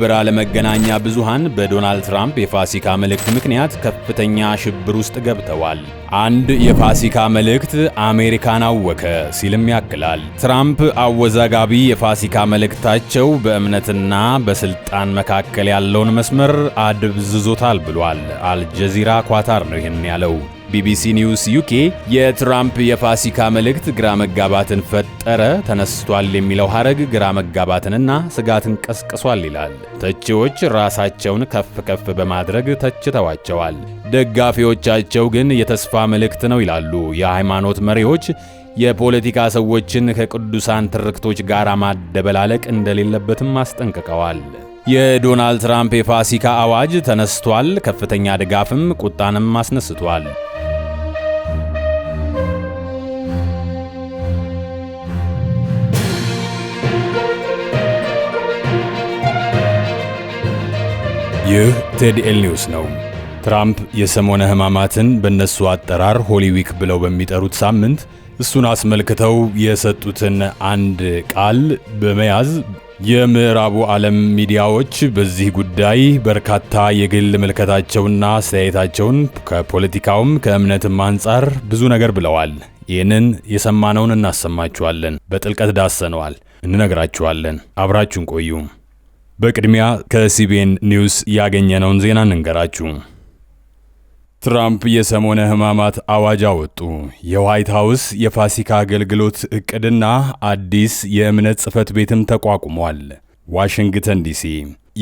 ብርሃነ መገናኛ ብዙሃን በዶናልድ ትራምፕ የፋሲካ መልእክት ምክንያት ከፍተኛ ሽብር ውስጥ ገብተዋል። አንድ የፋሲካ መልእክት አሜሪካን አወከ ሲልም ያክላል። ትራምፕ አወዛጋቢ የፋሲካ መልእክታቸው በእምነትና በስልጣን መካከል ያለውን መስመር አድብዝዞታል ብሏል። አልጀዚራ ኳታር ነው ይህን ያለው። ቢቢሲ ኒውስ ዩኬ የትራምፕ የፋሲካ መልእክት ግራ መጋባትን ፈጠረ፣ ተነስቷል የሚለው ሐረግ ግራ መጋባትንና ስጋትን ቀስቅሷል ይላል። ተቺዎች ራሳቸውን ከፍ ከፍ በማድረግ ተችተዋቸዋል። ደጋፊዎቻቸው ግን የተስፋ መልእክት ነው ይላሉ። የሃይማኖት መሪዎች የፖለቲካ ሰዎችን ከቅዱሳን ትርክቶች ጋር ማደበላለቅ እንደሌለበትም አስጠንቅቀዋል። የዶናልድ ትራምፕ የፋሲካ አዋጅ ተነስቷል፣ ከፍተኛ ድጋፍም ቁጣንም አስነስቷል። ይህ ቴድኤል ኒውስ ነው። ትራምፕ የሰሞነ ሕማማትን በእነሱ አጠራር ሆሊ ዊክ ብለው በሚጠሩት ሳምንት እሱን አስመልክተው የሰጡትን አንድ ቃል በመያዝ የምዕራቡ ዓለም ሚዲያዎች በዚህ ጉዳይ በርካታ የግል ምልከታቸውና አስተያየታቸውን ከፖለቲካውም ከእምነትም አንጻር ብዙ ነገር ብለዋል። ይህንን የሰማነውን እናሰማችኋለን። በጥልቀት ዳሰነዋል፣ እንነግራችኋለን። አብራችሁን ቆዩ። በቅድሚያ ከሲቢኤን ኒውስ ያገኘነውን ዜና እንንገራችሁ። ትራምፕ የሰሞነ ሕማማት አዋጅ አወጡ። የዋይት ሃውስ የፋሲካ አገልግሎት ዕቅድና አዲስ የእምነት ጽሕፈት ቤትም ተቋቁሟል። ዋሽንግተን ዲሲ።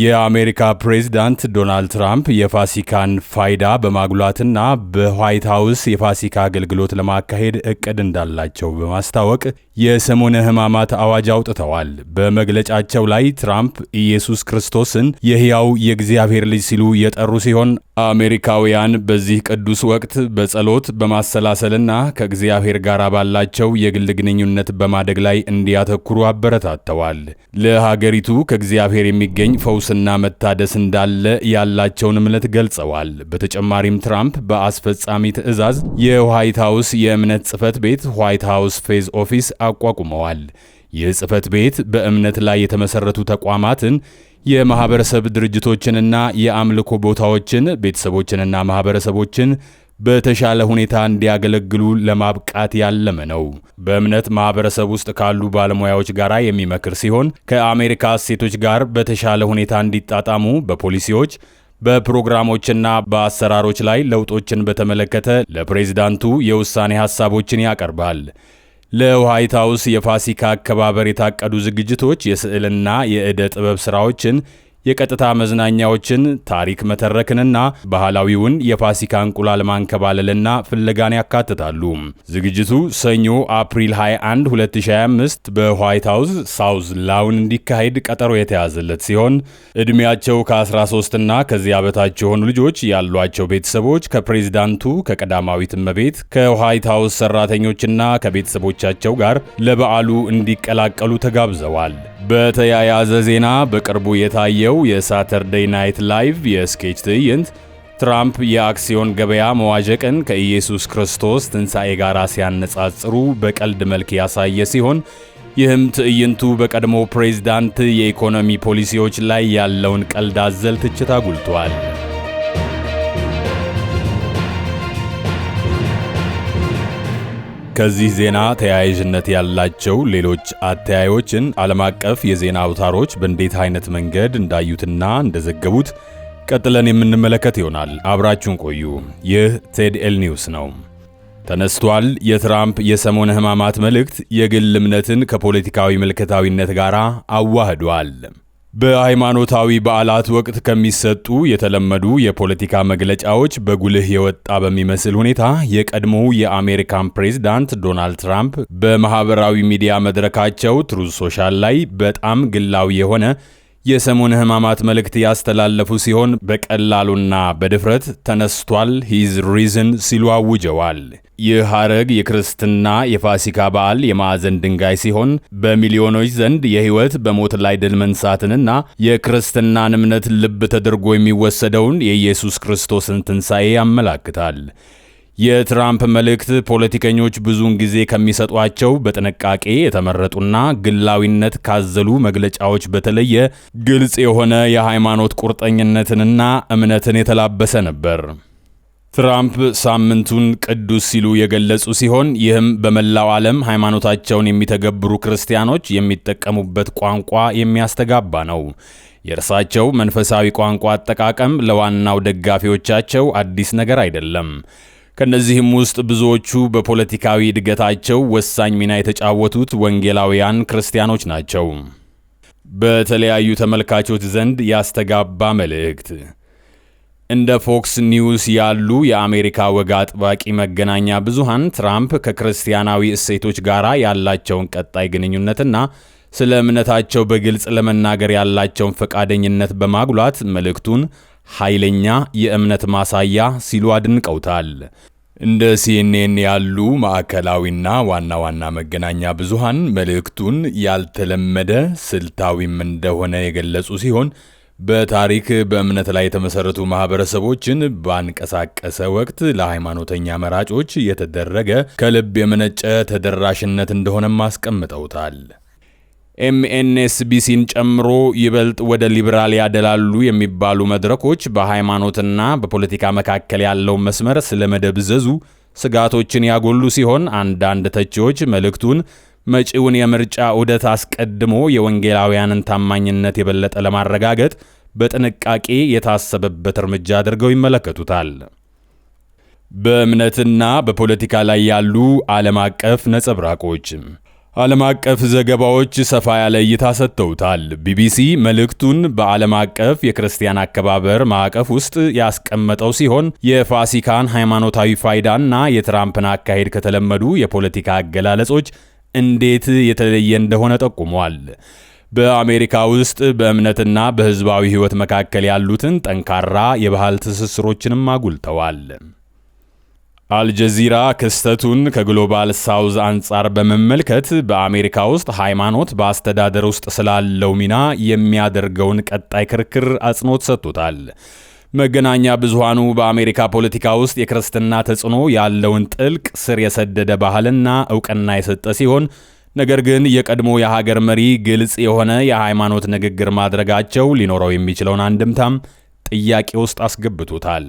የአሜሪካ ፕሬዝዳንት ዶናልድ ትራምፕ የፋሲካን ፋይዳ በማጉላትና በዋይት ሃውስ የፋሲካ አገልግሎት ለማካሄድ ዕቅድ እንዳላቸው በማስታወቅ የሰሞነ ሕማማት አዋጅ አውጥተዋል። በመግለጫቸው ላይ ትራምፕ ኢየሱስ ክርስቶስን የሕያው የእግዚአብሔር ልጅ ሲሉ የጠሩ ሲሆን አሜሪካውያን በዚህ ቅዱስ ወቅት በጸሎት በማሰላሰልና ከእግዚአብሔር ጋር ባላቸው የግል ግንኙነት በማደግ ላይ እንዲያተኩሩ አበረታተዋል። ለሀገሪቱ ከእግዚአብሔር የሚገኝ ፈውስና መታደስ እንዳለ ያላቸውን እምነት ገልጸዋል። በተጨማሪም ትራምፕ በአስፈጻሚ ትዕዛዝ የዋይት ሃውስ የእምነት ጽሕፈት ቤት ዋይት ሃውስ ፌዝ ኦፊስ አቋቁመዋል። ይህ ጽሕፈት ቤት በእምነት ላይ የተመሰረቱ ተቋማትን የማህበረሰብ ድርጅቶችንና የአምልኮ ቦታዎችን፣ ቤተሰቦችንና ማህበረሰቦችን በተሻለ ሁኔታ እንዲያገለግሉ ለማብቃት ያለመ ነው። በእምነት ማህበረሰብ ውስጥ ካሉ ባለሙያዎች ጋር የሚመክር ሲሆን ከአሜሪካ እሴቶች ጋር በተሻለ ሁኔታ እንዲጣጣሙ በፖሊሲዎች በፕሮግራሞችና በአሰራሮች ላይ ለውጦችን በተመለከተ ለፕሬዝዳንቱ የውሳኔ ሐሳቦችን ያቀርባል። ለዋይት ሃውስ የፋሲካ አከባበር የታቀዱ ዝግጅቶች የስዕልና የዕደ ጥበብ ሥራዎችን፣ የቀጥታ መዝናኛዎችን፣ ታሪክ መተረክንና ባህላዊውን የፋሲካ እንቁላል ማንከባለልና ፍለጋን ያካትታሉ። ዝግጅቱ ሰኞ አፕሪል 21 2025 በዋይት ሃውስ ሳውዝ ላውን እንዲካሄድ ቀጠሮ የተያዘለት ሲሆን ዕድሜያቸው ከ13 እና ከዚያ በታች የሆኑ ልጆች ያሏቸው ቤተሰቦች ከፕሬዝዳንቱ፣ ከቀዳማዊት እመቤት፣ ከዋይት ሃውስ ሰራተኞችና ከቤተሰቦቻቸው ጋር ለበዓሉ እንዲቀላቀሉ ተጋብዘዋል። በተያያዘ ዜና በቅርቡ የታየው የሳተርዴይ ናይት ላይቭ የስኬች ትዕይንት ትራምፕ የአክሲዮን ገበያ መዋዠቅን ከኢየሱስ ክርስቶስ ትንሣኤ ጋር ሲያነጻጽሩ በቀልድ መልክ ያሳየ ሲሆን ይህም ትዕይንቱ በቀድሞ ፕሬዝዳንት የኢኮኖሚ ፖሊሲዎች ላይ ያለውን ቀልድ አዘል ትችት አጉልቷል። ከዚህ ዜና ተያያዥነት ያላቸው ሌሎች አተያዮችን ዓለም አቀፍ የዜና አውታሮች በእንዴት አይነት መንገድ እንዳዩትና እንደዘገቡት ቀጥለን የምንመለከት ይሆናል። አብራችሁን ቆዩ። ይህ ቴድኤል ኒውስ ነው። ተነስቷል። የትራምፕ የሰሞነ ሕማማት መልእክት የግል እምነትን ከፖለቲካዊ ምልከታዊነት ጋር አዋህዷል። በሃይማኖታዊ በዓላት ወቅት ከሚሰጡ የተለመዱ የፖለቲካ መግለጫዎች በጉልህ የወጣ በሚመስል ሁኔታ የቀድሞው የአሜሪካን ፕሬዝዳንት ዶናልድ ትራምፕ በማህበራዊ ሚዲያ መድረካቸው ትሩዝ ሶሻል ላይ በጣም ግላዊ የሆነ የሰሞነ ሕማማት መልእክት ያስተላለፉ ሲሆን በቀላሉና በድፍረት ተነስቷል ሂዝ ሪዝን ሲሉ አውጀዋል። ይህ ሐረግ የክርስትና የፋሲካ በዓል የማዕዘን ድንጋይ ሲሆን በሚሊዮኖች ዘንድ የሕይወት በሞት ላይ ድል መንሳትንና የክርስትናን እምነት ልብ ተደርጎ የሚወሰደውን የኢየሱስ ክርስቶስን ትንሣኤ ያመላክታል። የትራምፕ መልእክት ፖለቲከኞች ብዙውን ጊዜ ከሚሰጧቸው በጥንቃቄ የተመረጡና ግላዊነት ካዘሉ መግለጫዎች በተለየ ግልጽ የሆነ የሃይማኖት ቁርጠኝነትንና እምነትን የተላበሰ ነበር። ትራምፕ ሳምንቱን ቅዱስ ሲሉ የገለጹ ሲሆን ይህም በመላው ዓለም ሃይማኖታቸውን የሚተገብሩ ክርስቲያኖች የሚጠቀሙበት ቋንቋ የሚያስተጋባ ነው። የእርሳቸው መንፈሳዊ ቋንቋ አጠቃቀም ለዋናው ደጋፊዎቻቸው አዲስ ነገር አይደለም። ከነዚህም ውስጥ ብዙዎቹ በፖለቲካዊ እድገታቸው ወሳኝ ሚና የተጫወቱት ወንጌላውያን ክርስቲያኖች ናቸው። በተለያዩ ተመልካቾች ዘንድ ያስተጋባ መልእክት። እንደ ፎክስ ኒውስ ያሉ የአሜሪካ ወግ አጥባቂ መገናኛ ብዙሃን ትራምፕ ከክርስቲያናዊ እሴቶች ጋር ያላቸውን ቀጣይ ግንኙነትና ስለ እምነታቸው በግልጽ ለመናገር ያላቸውን ፈቃደኝነት በማጉላት መልእክቱን ኃይለኛ የእምነት ማሳያ ሲሉ አድንቀውታል። እንደ CNN ያሉ ማዕከላዊና ዋና ዋና መገናኛ ብዙሃን መልእክቱን ያልተለመደ ስልታዊም እንደሆነ የገለጹ ሲሆን በታሪክ በእምነት ላይ የተመሰረቱ ማህበረሰቦችን ባንቀሳቀሰ ወቅት ለሃይማኖተኛ መራጮች የተደረገ ከልብ የመነጨ ተደራሽነት እንደሆነም አስቀምጠውታል። MSNBCን ጨምሮ ይበልጥ ወደ ሊበራል ያደላሉ የሚባሉ መድረኮች በሃይማኖትና በፖለቲካ መካከል ያለው መስመር ስለመደብዘዙ ስጋቶችን ያጎሉ ሲሆን አንዳንድ ተቺዎች መልእክቱን መጪውን የምርጫ ዑደት አስቀድሞ የወንጌላውያንን ታማኝነት የበለጠ ለማረጋገጥ በጥንቃቄ የታሰበበት እርምጃ አድርገው ይመለከቱታል። በእምነትና በፖለቲካ ላይ ያሉ ዓለም አቀፍ ነጸብራቆች። ዓለም አቀፍ ዘገባዎች ሰፋ ያለ እይታ ሰጥተውታል። ቢቢሲ መልእክቱን በዓለም አቀፍ የክርስቲያን አከባበር ማዕቀፍ ውስጥ ያስቀመጠው ሲሆን የፋሲካን ሃይማኖታዊ ፋይዳና የትራምፕን አካሄድ ከተለመዱ የፖለቲካ አገላለጾች እንዴት የተለየ እንደሆነ ጠቁሟል። በአሜሪካ ውስጥ በእምነትና በሕዝባዊ ሕይወት መካከል ያሉትን ጠንካራ የባህል ትስስሮችንም አጉልተዋል። አልጀዚራ ክስተቱን ከግሎባል ሳውዝ አንጻር በመመልከት በአሜሪካ ውስጥ ሃይማኖት በአስተዳደር ውስጥ ስላለው ሚና የሚያደርገውን ቀጣይ ክርክር አጽንኦት ሰጥቶታል። መገናኛ ብዙሃኑ በአሜሪካ ፖለቲካ ውስጥ የክርስትና ተጽዕኖ ያለውን ጥልቅ ስር የሰደደ ባህልና ዕውቅና የሰጠ ሲሆን ነገር ግን የቀድሞ የሀገር መሪ ግልጽ የሆነ የሃይማኖት ንግግር ማድረጋቸው ሊኖረው የሚችለውን አንድምታም ጥያቄ ውስጥ አስገብቶታል።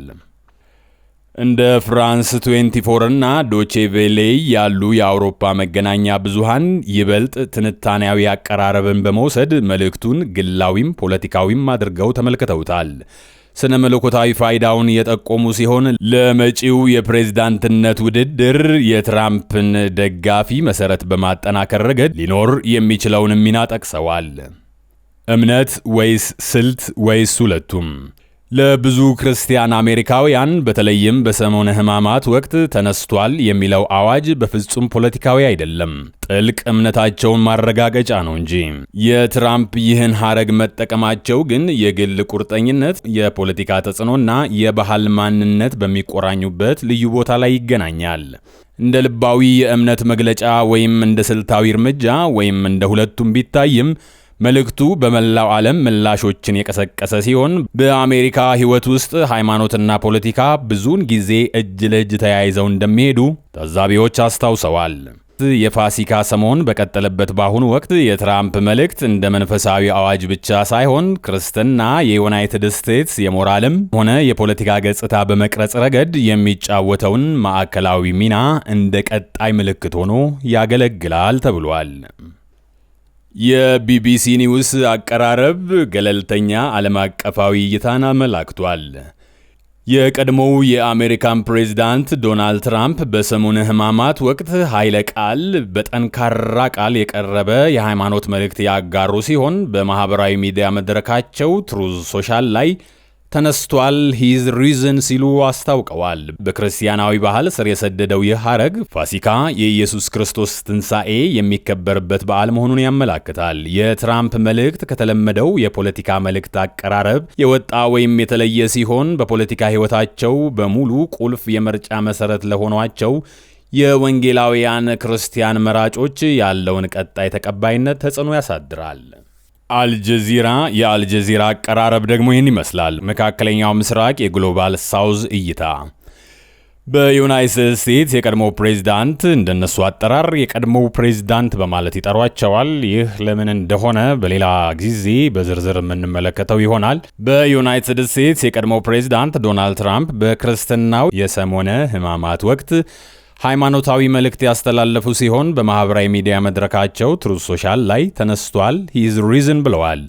እንደ ፍራንስ 24 እና ዶቼ ቬሌ ያሉ የአውሮፓ መገናኛ ብዙሃን ይበልጥ ትንታኔያዊ አቀራረብን በመውሰድ መልእክቱን ግላዊም ፖለቲካዊም አድርገው ተመልክተውታል። ስነ መለኮታዊ ፋይዳውን የጠቆሙ ሲሆን ለመጪው የፕሬዝዳንትነት ውድድር የትራምፕን ደጋፊ መሰረት በማጠናከር ረገድ ሊኖር የሚችለውን ሚና ጠቅሰዋል። እምነት ወይስ ስልት ወይስ ሁለቱም? ለብዙ ክርስቲያን አሜሪካውያን በተለይም በሰሞነ ሕማማት ወቅት ተነስቷል የሚለው አዋጅ በፍጹም ፖለቲካዊ አይደለም፣ ጥልቅ እምነታቸውን ማረጋገጫ ነው እንጂ። የትራምፕ ይህን ሐረግ መጠቀማቸው ግን የግል ቁርጠኝነት፣ የፖለቲካ ተጽዕኖና የባህል ማንነት በሚቆራኙበት ልዩ ቦታ ላይ ይገናኛል። እንደ ልባዊ የእምነት መግለጫ ወይም እንደ ስልታዊ እርምጃ ወይም እንደ ሁለቱም ቢታይም መልእክቱ በመላው ዓለም ምላሾችን የቀሰቀሰ ሲሆን በአሜሪካ ሕይወት ውስጥ ሃይማኖትና ፖለቲካ ብዙውን ጊዜ እጅ ለእጅ ተያይዘው እንደሚሄዱ ታዛቢዎች አስታውሰዋል። የፋሲካ ሰሞን በቀጠለበት በአሁኑ ወቅት የትራምፕ መልእክት እንደ መንፈሳዊ አዋጅ ብቻ ሳይሆን ክርስትና የዩናይትድ ስቴትስ የሞራልም ሆነ የፖለቲካ ገጽታ በመቅረጽ ረገድ የሚጫወተውን ማዕከላዊ ሚና እንደ ቀጣይ ምልክት ሆኖ ያገለግላል ተብሏል። የቢቢሲ ኒውስ አቀራረብ ገለልተኛ ዓለም አቀፋዊ እይታን አመላክቷል። የቀድሞው የአሜሪካን ፕሬዝዳንት ዶናልድ ትራምፕ በሰሙነ ሕማማት ወቅት ኃይለ ቃል በጠንካራ ቃል የቀረበ የሃይማኖት መልእክት ያጋሩ ሲሆን በማኅበራዊ ሚዲያ መድረካቸው ትሩዝ ሶሻል ላይ ተነስቷል ሂዝ ሪዝን ሲሉ አስታውቀዋል። በክርስቲያናዊ ባህል ስር የሰደደው ይህ ሐረግ ፋሲካ የኢየሱስ ክርስቶስ ትንሣኤ የሚከበርበት በዓል መሆኑን ያመላክታል። የትራምፕ መልእክት ከተለመደው የፖለቲካ መልእክት አቀራረብ የወጣ ወይም የተለየ ሲሆን በፖለቲካ ሕይወታቸው በሙሉ ቁልፍ የምርጫ መሠረት ለሆኗቸው የወንጌላውያን ክርስቲያን መራጮች ያለውን ቀጣይ ተቀባይነት ተጽዕኖ ያሳድራል። አልጀዚራ የአልጀዚራ አቀራረብ ደግሞ ይህን ይመስላል። መካከለኛው ምስራቅ የግሎባል ሳውዝ እይታ። በዩናይትድ ስቴትስ የቀድሞው ፕሬዝዳንት እንደነሱ አጠራር የቀድሞው ፕሬዝዳንት በማለት ይጠሯቸዋል። ይህ ለምን እንደሆነ በሌላ ጊዜ በዝርዝር የምንመለከተው ይሆናል። በዩናይትድ ስቴትስ የቀድሞው ፕሬዝዳንት ዶናልድ ትራምፕ በክርስትናው የሰሞነ ሕማማት ወቅት ሃይማኖታዊ መልእክት ያስተላለፉ ሲሆን በማህበራዊ ሚዲያ መድረካቸው ትሩዝ ሶሻል ላይ ተነስቷል ሂዝ ሪዝን ብለዋል።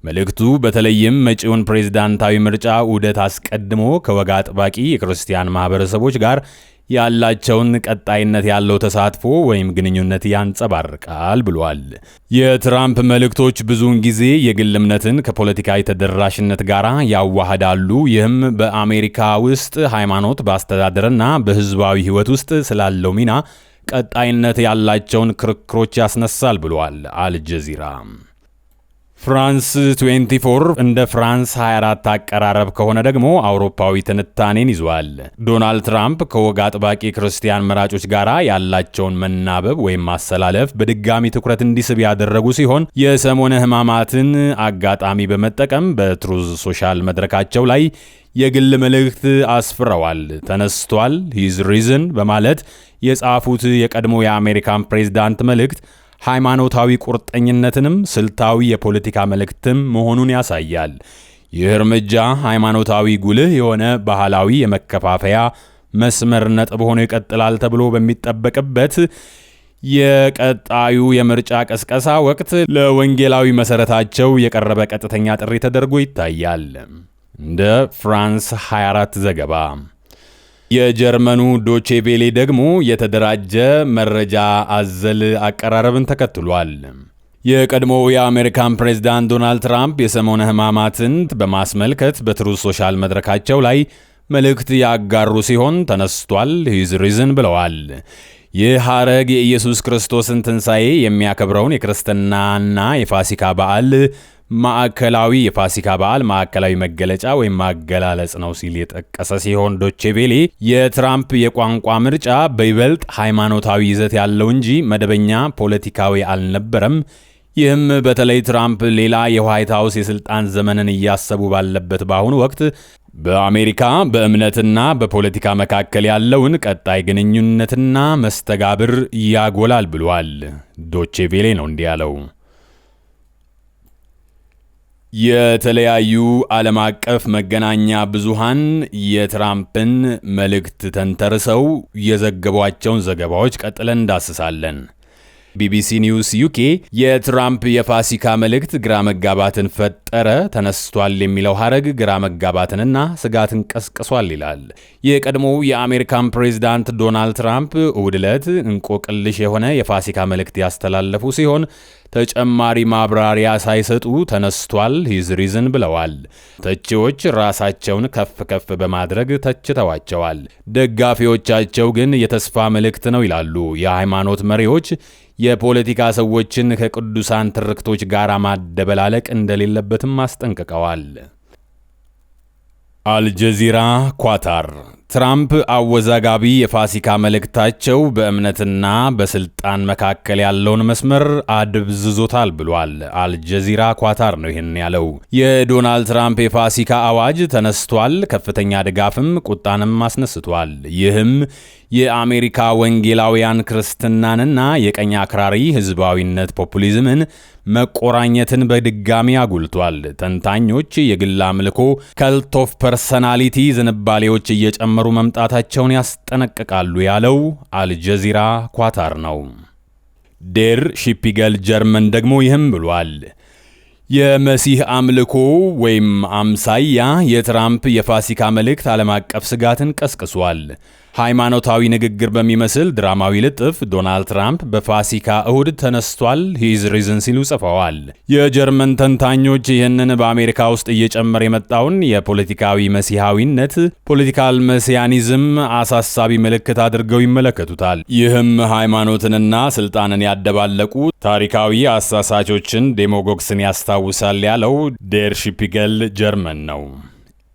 መልእክቱ በተለይም መጪውን ፕሬዝዳንታዊ ምርጫ ውህደት አስቀድሞ ከወግ አጥባቂ የክርስቲያን ማህበረሰቦች ጋር ያላቸውን ቀጣይነት ያለው ተሳትፎ ወይም ግንኙነት ያንጸባርቃል ብሏል። የትራምፕ መልእክቶች ብዙውን ጊዜ የግል እምነትን ከፖለቲካዊ ተደራሽነት ጋር ያዋህዳሉ። ይህም በአሜሪካ ውስጥ ሃይማኖት በአስተዳደርና በህዝባዊ ህይወት ውስጥ ስላለው ሚና ቀጣይነት ያላቸውን ክርክሮች ያስነሳል ብሏል አልጀዚራ። ፍራንስ 24 እንደ ፍራንስ 24 አቀራረብ ከሆነ ደግሞ አውሮፓዊ ትንታኔን ይዟል። ዶናልድ ትራምፕ ከወግ አጥባቂ ክርስቲያን መራጮች ጋር ያላቸውን መናበብ ወይም ማሰላለፍ በድጋሚ ትኩረት እንዲስብ ያደረጉ ሲሆን የሰሞነ ሕማማትን አጋጣሚ በመጠቀም በትሩዝ ሶሻል መድረካቸው ላይ የግል መልእክት አስፍረዋል። ተነስቷል ሂዝ ሪዝን በማለት የጻፉት የቀድሞ የአሜሪካን ፕሬዝዳንት መልእክት ሃይማኖታዊ ቁርጠኝነትንም ስልታዊ የፖለቲካ መልእክትም መሆኑን ያሳያል። ይህ እርምጃ ሃይማኖታዊ ጉልህ የሆነ ባህላዊ የመከፋፈያ መስመር ነጥብ ሆኖ ይቀጥላል ተብሎ በሚጠበቅበት የቀጣዩ የምርጫ ቀስቀሳ ወቅት ለወንጌላዊ መሰረታቸው የቀረበ ቀጥተኛ ጥሪ ተደርጎ ይታያል። እንደ ፍራንስ 24 ዘገባ የጀርመኑ ዶቼ ቬሌ ደግሞ የተደራጀ መረጃ አዘል አቀራረብን ተከትሏል። የቀድሞው የአሜሪካን ፕሬዝዳንት ዶናልድ ትራምፕ የሰሞነ ሕማማትን በማስመልከት በትሩዝ ሶሻል መድረካቸው ላይ መልእክት ያጋሩ ሲሆን ተነስቷል ሂዝ ሪዝን ብለዋል። ይህ ሐረግ የኢየሱስ ክርስቶስን ትንሣኤ የሚያከብረውን የክርስትናና የፋሲካ በዓል ማዕከላዊ መገለጫ ወይም ማገላለጽ ነው ሲል የጠቀሰ ሲሆን ዶቼ ቬሌ የትራምፕ የቋንቋ ምርጫ በይበልጥ ሃይማኖታዊ ይዘት ያለው እንጂ መደበኛ ፖለቲካዊ አልነበረም። ይህም በተለይ ትራምፕ ሌላ የዋይት ሃውስ የስልጣን ዘመንን እያሰቡ ባለበት በአሁኑ ወቅት በአሜሪካ በእምነትና በፖለቲካ መካከል ያለውን ቀጣይ ግንኙነትና መስተጋብር ያጎላል ብሏል። ዶቼ ቬሌ ነው እንዲህ ያለው። የተለያዩ ዓለም አቀፍ መገናኛ ብዙሃን የትራምፕን መልእክት ተንተርሰው የዘገቧቸውን ዘገባዎች ቀጥለን እንዳስሳለን። ቢቢሲ ኒውስ ዩኬ የትራምፕ የፋሲካ መልእክት ግራ መጋባትን ፈጠረ፣ ተነስቷል የሚለው ሐረግ ግራ መጋባትንና ስጋትን ቀስቅሷል ይላል። የቀድሞው የአሜሪካን ፕሬዝዳንት ዶናልድ ትራምፕ እሁድ ዕለት እንቆቅልሽ የሆነ የፋሲካ መልእክት ያስተላለፉ ሲሆን ተጨማሪ ማብራሪያ ሳይሰጡ ተነስቷል ሂዝ ሪዝን ብለዋል። ተቺዎች ራሳቸውን ከፍ ከፍ በማድረግ ተችተዋቸዋል። ደጋፊዎቻቸው ግን የተስፋ መልእክት ነው ይላሉ። የሃይማኖት መሪዎች የፖለቲካ ሰዎችን ከቅዱሳን ትርክቶች ጋር ማደበላለቅ እንደሌለበትም አስጠንቅቀዋል። አልጀዚራ ኳታር ትራምፕ አወዛጋቢ የፋሲካ መልእክታቸው በእምነትና በስልጣን መካከል ያለውን መስመር አድብዝዞታል ብሏል። አልጀዚራ ኳታር ነው ይህን ያለው። የዶናልድ ትራምፕ የፋሲካ አዋጅ ተነስቷል፣ ከፍተኛ ድጋፍም ቁጣንም አስነስቷል። ይህም የአሜሪካ ወንጌላውያን ክርስትናንና የቀኝ አክራሪ ህዝባዊነት ፖፑሊዝምን መቆራኘትን በድጋሚ አጉልቷል። ተንታኞች የግል አምልኮ ከልት ኦፍ ፐርሰናሊቲ ዝንባሌዎች እየጨመሩ መምጣታቸውን ያስጠነቅቃሉ ያለው አልጀዚራ ኳታር ነው። ዴር ሺፒገል ጀርመን ደግሞ ይህም ብሏል። የመሲህ አምልኮ ወይም አምሳያ የትራምፕ የፋሲካ መልእክት ዓለም አቀፍ ስጋትን ቀስቅሷል። ሃይማኖታዊ ንግግር በሚመስል ድራማዊ ልጥፍ ዶናልድ ትራምፕ በፋሲካ እሁድ ተነስቷል ሂዝ ሪዝን ሲሉ ጽፈዋል። የጀርመን ተንታኞች ይህንን በአሜሪካ ውስጥ እየጨመረ የመጣውን የፖለቲካዊ መሲሐዊነት ፖለቲካል መሲያኒዝም አሳሳቢ ምልክት አድርገው ይመለከቱታል። ይህም ሃይማኖትንና ስልጣንን ያደባለቁ ታሪካዊ አሳሳቾችን ዴሞጎግስን ያስታውሳል ያለው ዴር ሺፒገል ጀርመን ነው።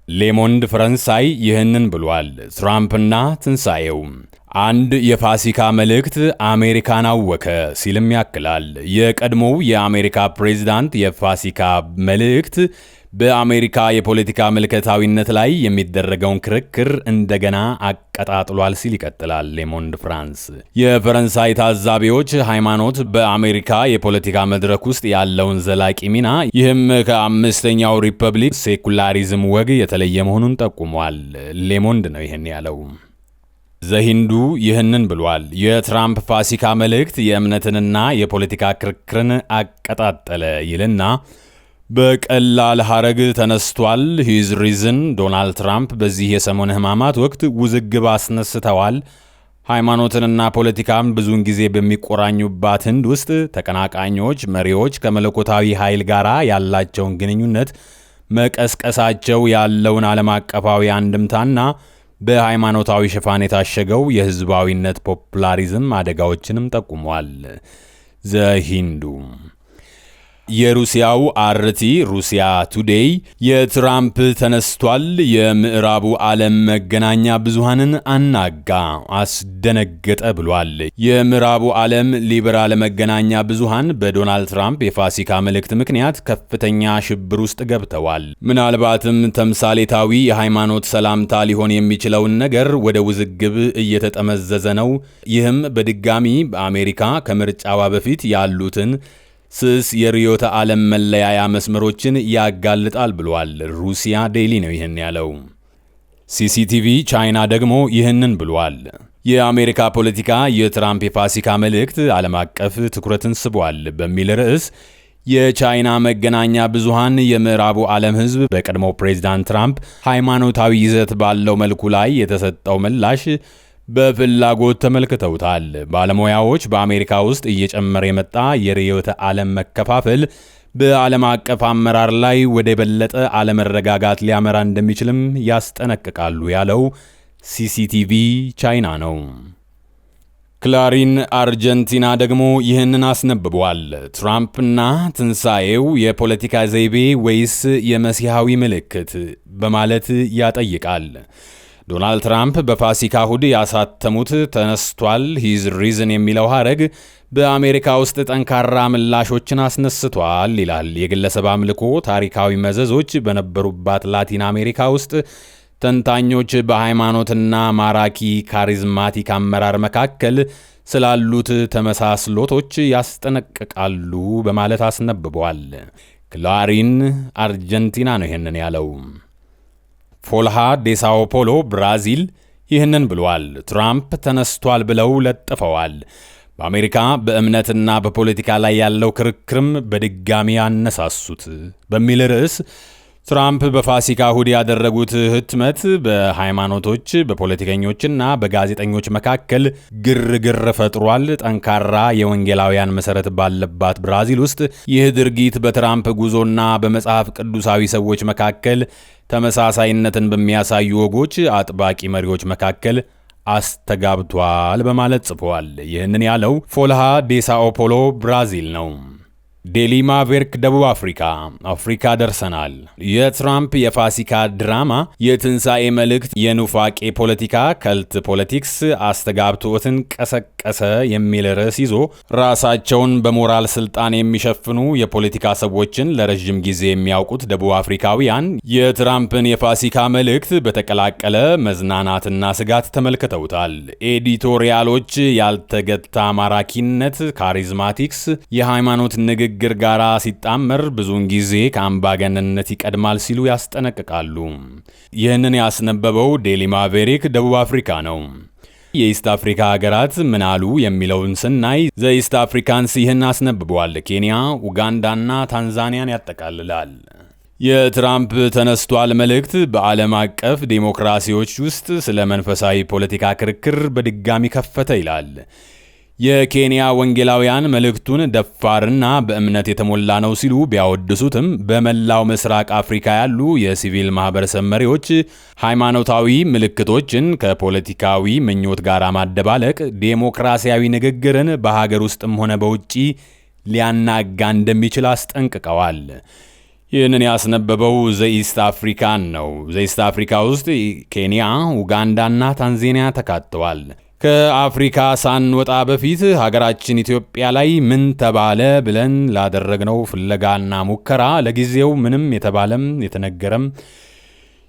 ሌሞንድ ፈረንሳይ ይህንን ብሏል። ትራምፕና ትንሣኤው አንድ የፋሲካ መልእክት አሜሪካን አወከ ሲልም ያክላል። የቀድሞው የአሜሪካ ፕሬዝዳንት የፋሲካ መልእክት በአሜሪካ የፖለቲካ ምልከታዊነት ላይ የሚደረገውን ክርክር እንደገና አቀጣጥሏል ሲል ይቀጥላል ሌሞንድ ፍራንስ። የፈረንሳይ ታዛቢዎች ሃይማኖት በአሜሪካ የፖለቲካ መድረክ ውስጥ ያለውን ዘላቂ ሚና፣ ይህም ከአምስተኛው ሪፐብሊክ ሴኩላሪዝም ወግ የተለየ መሆኑን ጠቁሟል። ሌሞንድ ነው ይህን ያለው። ዘሂንዱ ይህንን ብሏል። የትራምፕ ፋሲካ መልእክት የእምነትንና የፖለቲካ ክርክርን አቀጣጠለ ይልና በቀላል ሐረግ ተነስቷል። ሂዝ ሪዝን ዶናልድ ትራምፕ በዚህ የሰሞነ ሕማማት ወቅት ውዝግብ አስነስተዋል። ሃይማኖትንና ፖለቲካን ብዙውን ጊዜ በሚቆራኙባት ህንድ ውስጥ ተቀናቃኞች መሪዎች ከመለኮታዊ ኃይል ጋር ያላቸውን ግንኙነት መቀስቀሳቸው ያለውን ዓለም አቀፋዊ አንድምታና በሃይማኖታዊ ሽፋን የታሸገው የህዝባዊነት ፖፑላሪዝም አደጋዎችንም ጠቁሟል። ዘሂንዱ የሩሲያው አርቲ ሩሲያ ቱዴይ የትራምፕ ተነስቷል የምዕራቡ ዓለም መገናኛ ብዙሃንን አናጋ፣ አስደነገጠ ብሏል። የምዕራቡ ዓለም ሊበራል መገናኛ ብዙሃን በዶናልድ ትራምፕ የፋሲካ መልእክት ምክንያት ከፍተኛ ሽብር ውስጥ ገብተዋል። ምናልባትም ተምሳሌታዊ የሃይማኖት ሰላምታ ሊሆን የሚችለውን ነገር ወደ ውዝግብ እየተጠመዘዘ ነው። ይህም በድጋሚ በአሜሪካ ከምርጫዋ በፊት ያሉትን ስስ የርዕዮተ ዓለም መለያያ መስመሮችን ያጋልጣል ብሏል። ሩሲያ ዴይሊ ነው ይህን ያለው። ሲሲቲቪ ቻይና ደግሞ ይህንን ብሏል። የአሜሪካ ፖለቲካ የትራምፕ የፋሲካ መልእክት ዓለም አቀፍ ትኩረትን ስቧል በሚል ርዕስ የቻይና መገናኛ ብዙሃን የምዕራቡ ዓለም ሕዝብ በቀድሞው ፕሬዝዳንት ትራምፕ ሃይማኖታዊ ይዘት ባለው መልኩ ላይ የተሰጠው ምላሽ በፍላጎት ተመልክተውታል። ባለሙያዎች በአሜሪካ ውስጥ እየጨመረ የመጣ የርዕዮተ ዓለም መከፋፈል በዓለም አቀፍ አመራር ላይ ወደ የበለጠ አለመረጋጋት ሊያመራ እንደሚችልም ያስጠነቅቃሉ ያለው ሲሲቲቪ ቻይና ነው። ክላሪን አርጀንቲና ደግሞ ይህንን አስነብቧል። ትራምፕና ትንሣኤው የፖለቲካ ዘይቤ ወይስ የመሲሐዊ ምልክት በማለት ያጠይቃል። ዶናልድ ትራምፕ በፋሲካ እሁድ ያሳተሙት ተነስቷል ሂዝ ሪዝን የሚለው ሐረግ በአሜሪካ ውስጥ ጠንካራ ምላሾችን አስነስቷል ይላል። የግለሰብ አምልኮ ታሪካዊ መዘዞች በነበሩባት ላቲን አሜሪካ ውስጥ ተንታኞች በሃይማኖትና ማራኪ ካሪዝማቲክ አመራር መካከል ስላሉት ተመሳስሎቶች ያስጠነቅቃሉ በማለት አስነብቧል። ክላሪን አርጀንቲና ነው ይህንን ያለው። ፎልሃ ዴሳኦ ፖሎ ብራዚል ይህንን ብሏል። ትራምፕ ተነስቷል ብለው ለጥፈዋል። በአሜሪካ በእምነትና በፖለቲካ ላይ ያለው ክርክርም በድጋሚ ያነሳሱት በሚል ርዕስ ትራምፕ በፋሲካ እሁድ ያደረጉት ህትመት በሃይማኖቶች በፖለቲከኞችና በጋዜጠኞች መካከል ግርግር ፈጥሯል። ጠንካራ የወንጌላውያን መሰረት ባለባት ብራዚል ውስጥ ይህ ድርጊት በትራምፕ ጉዞና በመጽሐፍ ቅዱሳዊ ሰዎች መካከል ተመሳሳይነትን በሚያሳዩ ወጎች አጥባቂ መሪዎች መካከል አስተጋብቷል በማለት ጽፏል። ይህንን ያለው ፎልሃ ዴሳኦ ፖሎ ብራዚል ነው። ዴሊ ማቬሪክ ደቡብ አፍሪካ ደርሰናል። የትራምፕ የፋሲካ ድራማ የትንሣኤ መልእክት የኑፋቄ ፖለቲካ ከልት ፖለቲክስ አስተጋብቶትን ቀሰቀሰ የሚል ርዕስ ይዞ ራሳቸውን በሞራል ስልጣን የሚሸፍኑ የፖለቲካ ሰዎችን ለረዥም ጊዜ የሚያውቁት ደቡብ አፍሪካውያን የትራምፕን የፋሲካ መልእክት በተቀላቀለ መዝናናትና ስጋት ተመልክተውታል። ኤዲቶሪያሎች ያልተገታ ማራኪነት ካሪዝማቲክስ የሃይማኖት ንግግር ጋራ ሲጣመር ብዙውን ጊዜ ከአምባገነንነት ይቀድማል ሲሉ ያስጠነቅቃሉ። ይህንን ያስነበበው ዴሊ ማቬሪክ ደቡብ አፍሪካ ነው። የኢስት አፍሪካ ሀገራት ምን አሉ የሚለውን ስናይ ዘኢስት አፍሪካንስ ይህን አስነብበዋል። ኬንያ፣ ኡጋንዳና ታንዛኒያን ያጠቃልላል። የትራምፕ ተነስቷል መልእክት በዓለም አቀፍ ዴሞክራሲዎች ውስጥ ስለ መንፈሳዊ ፖለቲካ ክርክር በድጋሚ ከፈተ ይላል። የኬንያ ወንጌላውያን መልእክቱን ደፋርና በእምነት የተሞላ ነው ሲሉ ቢያወድሱትም በመላው ምስራቅ አፍሪካ ያሉ የሲቪል ማህበረሰብ መሪዎች ሃይማኖታዊ ምልክቶችን ከፖለቲካዊ ምኞት ጋር ማደባለቅ ዴሞክራሲያዊ ንግግርን በሀገር ውስጥም ሆነ በውጪ ሊያናጋ እንደሚችል አስጠንቅቀዋል። ይህንን ያስነበበው ዘኢስት አፍሪካን ነው። ዘኢስት አፍሪካ ውስጥ ኬንያ፣ ኡጋንዳና ታንዛኒያ ተካተዋል። ከአፍሪካ ሳንወጣ በፊት ሀገራችን ኢትዮጵያ ላይ ምን ተባለ ብለን ላደረግነው ፍለጋና ሙከራ ለጊዜው ምንም የተባለም የተነገረም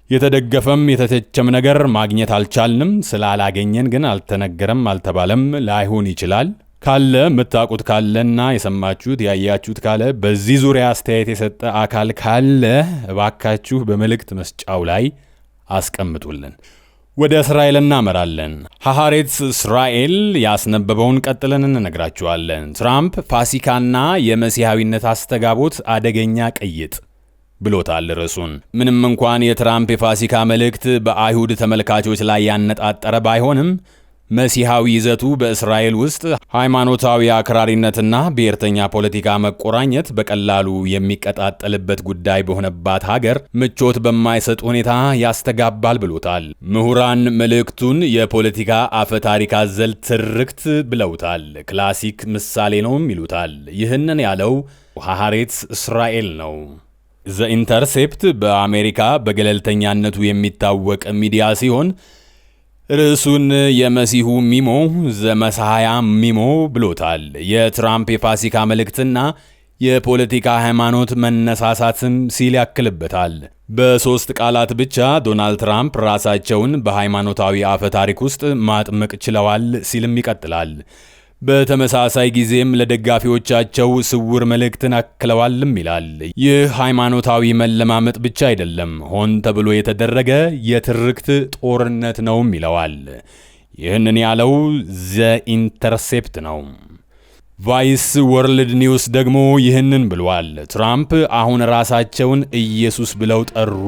የተደገፈም የተተቸም ነገር ማግኘት አልቻልንም። ስላላገኘን ግን አልተነገረም አልተባለም ላይሆን ይችላል። ካለ የምታውቁት ካለና የሰማችሁት ያያችሁት ካለ በዚህ ዙሪያ አስተያየት የሰጠ አካል ካለ እባካችሁ በመልእክት መስጫው ላይ አስቀምጡልን። ወደ እስራኤል እናመራለን። ሐሐሬትስ እስራኤል ያስነበበውን ቀጥለን እንነግራችኋለን። ትራምፕ ፋሲካና የመሲሐዊነት አስተጋቦት አደገኛ ቅይጥ ብሎታል ርዕሱን። ምንም እንኳን የትራምፕ የፋሲካ መልእክት በአይሁድ ተመልካቾች ላይ ያነጣጠረ ባይሆንም መሲሐዊ ይዘቱ በእስራኤል ውስጥ ሃይማኖታዊ አክራሪነትና ብሔርተኛ ፖለቲካ መቆራኘት በቀላሉ የሚቀጣጠልበት ጉዳይ በሆነባት ሀገር ምቾት በማይሰጥ ሁኔታ ያስተጋባል ብሎታል። ምሁራን መልእክቱን የፖለቲካ አፈታሪክ አዘል ትርክት ብለውታል። ክላሲክ ምሳሌ ነውም ይሉታል። ይህንን ያለው ሐሐሬትስ እስራኤል ነው። ዘ ኢንተርሴፕት በአሜሪካ በገለልተኛነቱ የሚታወቅ ሚዲያ ሲሆን ርዕሱን የመሲሁ ሚሞ ዘመሳያ ሚሞ ብሎታል። የትራምፕ የፋሲካ መልእክትና የፖለቲካ ሃይማኖት መነሳሳትም ሲል ያክልበታል። በሦስት ቃላት ብቻ ዶናልድ ትራምፕ ራሳቸውን በሃይማኖታዊ አፈ ታሪክ ውስጥ ማጥመቅ ችለዋል ሲልም ይቀጥላል። በተመሳሳይ ጊዜም ለደጋፊዎቻቸው ስውር መልእክትን አክለዋልም ይላል። ይህ ሃይማኖታዊ መለማመጥ ብቻ አይደለም፣ ሆን ተብሎ የተደረገ የትርክት ጦርነት ነውም ይለዋል። ይህንን ያለው ዘ ኢንተርሴፕት ነው። ቫይስ ወርልድ ኒውስ ደግሞ ይህንን ብሏል። ትራምፕ አሁን ራሳቸውን ኢየሱስ ብለው ጠሩ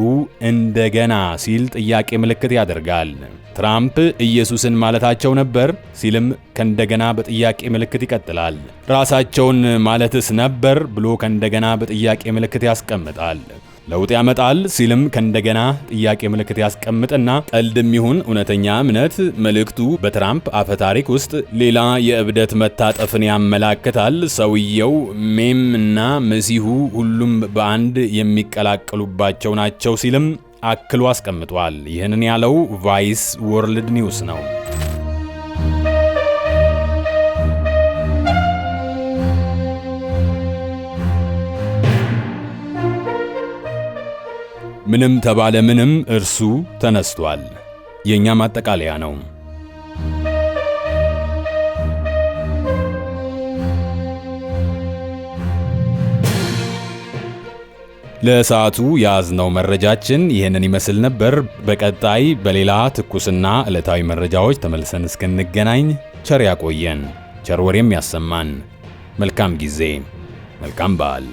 እንደገና ሲል ጥያቄ ምልክት ያደርጋል። ትራምፕ ኢየሱስን ማለታቸው ነበር ሲልም ከእንደገና በጥያቄ ምልክት ይቀጥላል። ራሳቸውን ማለትስ ነበር ብሎ ከእንደገና በጥያቄ ምልክት ያስቀምጣል። ለውጥ ያመጣል ሲልም ከእንደገና ጥያቄ ምልክት ያስቀምጥና ቀልድም ይሁን እውነተኛ እምነት መልእክቱ በትራምፕ አፈታሪክ ውስጥ ሌላ የእብደት መታጠፍን ያመላክታል። ሰውየው ሜም እና መሲሁ ሁሉም በአንድ የሚቀላቀሉባቸው ናቸው ሲልም አክሎ አስቀምጧል። ይህንን ያለው ቫይስ ወርልድ ኒውስ ነው። ምንም ተባለ ምንም እርሱ ተነስቷል የኛ ማጠቃለያ ነው። ለሰዓቱ ያዝነው መረጃችን ይህንን ይመስል ነበር። በቀጣይ በሌላ ትኩስና ዕለታዊ መረጃዎች ተመልሰን እስክንገናኝ ቸር ያቆየን፣ ቸር ወሬም ያሰማን። መልካም ጊዜ፣ መልካም በዓል።